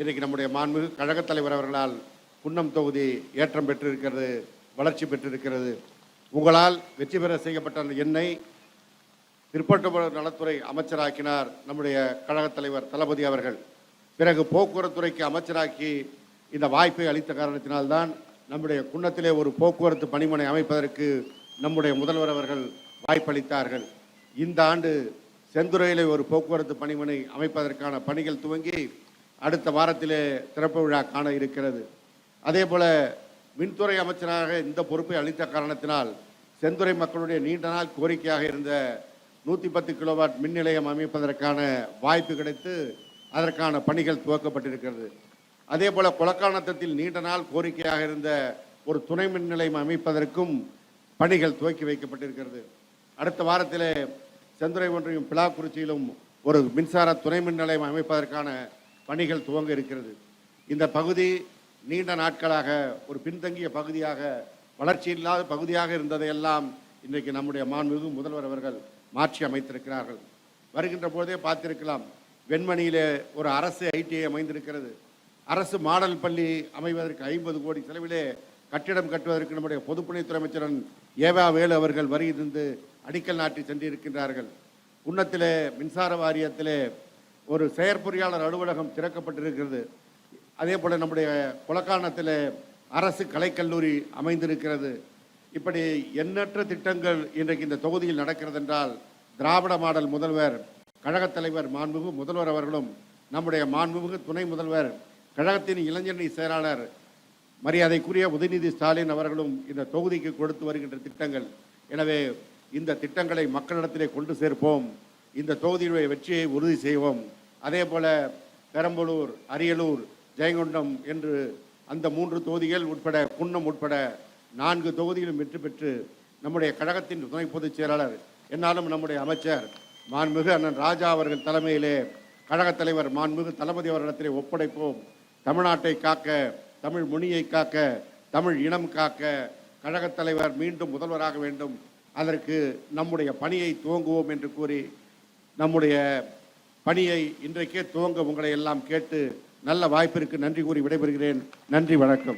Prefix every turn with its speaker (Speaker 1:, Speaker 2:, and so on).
Speaker 1: இன்றைக்கு நம்முடைய மாண்புமிகு கழகத் தலைவர் அவர்களால் குன்னம் தொகுதி ஏற்றம் பெற்றிருக்கிறது, வளர்ச்சி பெற்றிருக்கிறது. உங்களால் வெற்றி பெற செய்யப்பட்ட அந்த எண்ணை பிற்படுத்தப்பட்ட நலத்துறை அமைச்சராக்கினார் நம்முடைய கழகத் தலைவர் தளபதி அவர்கள். பிறகு போக்குவரத்துறைக்கு அமைச்சராக்கி இந்த வாய்ப்பை அளித்த காரணத்தினால்தான் நம்முடைய குன்னத்திலே ஒரு போக்குவரத்து பணிமனை அமைப்பதற்கு நம்முடைய முதல்வர் அவர்கள் வாய்ப்பளித்தார்கள். இந்த ஆண்டு செந்துறையிலே ஒரு போக்குவரத்து பணிமனை அமைப்பதற்கான பணிகள் துவங்கி அடுத்த வாரத்திலே திறப்பு விழா காண இருக்கிறது. அதே போல மின்துறை அமைச்சராக இந்த பொறுப்பை அளித்த காரணத்தினால் செந்துறை மக்களுடைய நீண்ட நாள் கோரிக்கையாக இருந்த 110 கிலோவாட் மின் நிலையம் அமைப்பதற்கான வாய்ப்பு கிடைத்து அதற்கான பணிகள் துவக்கப்பட்டிருக்கிறது. அதே போல கொலக்கானத்தில் நீண்ட நாள் கோரிக்கையாக இருந்த ஒரு துணை மின் நிலையம் அமைப்பதற்கும் பணிகள் துவக்கி வைக்கப்பட்டிருக்கிறது. அடுத்த வாரத்திலே செந்துறை ஒன்றியம் பிலாக்குறிச்சியிலும் ஒரு மின்சார துணை மின் நிலையம் அமைப்பதற்கான பணிகள் துவங்க இருக்கிறது. இந்த பகுதி நீண்ட நாட்களாக ஒரு பின்தங்கிய பகுதியாக, வளர்ச்சி இல்லாத பகுதியாக இருந்ததையெல்லாம் இன்றைக்கு நம்முடைய மாண்புமிகு முதல்வர் அவர்கள் மாற்றி அமைத்திருக்கிறார்கள். வருகின்ற போதே பார்த்திருக்கலாம், வெண்மணியிலே ஒரு அரசு ஐடிஐ அமைந்திருக்கிறது. அரசு மாடல் பள்ளி அமைவதற்கு 50 கோடி செலவிலே கட்டிடம் கட்டுவதற்கு நம்முடைய பொதுப்பணித்துறை அமைச்சரன் ஏவா வேலு அவர்கள் வருகிருந்து அடிக்கல் நாட்டி சென்றிருக்கின்றார்கள். குன்னத்திலே மின்சார வாரியத்திலே ஒரு செயற்பொறியாளர் அலுவலகம் திறக்கப்பட்டிருக்கிறது. அதே போல் நம்முடைய கொலக்கானத்தில் அரசு கலைக்கல்லூரி அமைந்திருக்கிறது. இப்படி எண்ணற்ற திட்டங்கள் இன்றைக்கு இந்த தொகுதியில் நடக்கிறது என்றால் திராவிட மாடல் முதல்வர் கழகத் தலைவர் மாண்புமிகு முதல்வர் அவர்களும் நம்முடைய மாண்புமிகு துணை முதல்வர் கழகத்தின் இளைஞரணி செயலாளர் மரியாதைக்குரிய உதயநிதி ஸ்டாலின் அவர்களும் இந்த தொகுதிக்கு கொடுத்து வருகின்ற திட்டங்கள். எனவே இந்த திட்டங்களை மக்களிடத்திலே கொண்டு சேர்ப்போம், இந்த தொகுதியுடைய வெற்றியை உறுதி செய்வோம். அதே போல பெரம்பலூர், அரியலூர், ஜெயங்கொண்டம் என்று அந்த 3 தொகுதிகள் உட்பட குன்னம் உட்பட 4 தொகுதிகளும் வெற்றி பெற்று நம்முடைய கழகத்தின் துணை பொதுச் செயலாளர் என்னாலும் நம்முடைய அமைச்சர் மாண்புமிகு அண்ணன் ராஜா அவர்கள் தலைமையிலே கழகத் தலைவர் மாண்புமிகு தளபதி அவர்களிடத்திலே ஒப்படைப்போம். தமிழ்நாட்டை காக்க, தமிழ் மொழியை காக்க, தமிழ் இனம் காக்க கழகத் தலைவர் மீண்டும் முதல்வராக வேண்டும். அதற்கு நம்முடைய பணியை துவங்குவோம் என்று கூறி நம்முடைய பணியை இன்றைக்கே துவங்க உங்களை எல்லாம் கேட்டு நல்ல வாய்ப்பிற்கு நன்றி கூறி விடைபெறுகிறேன். நன்றி, வணக்கம்.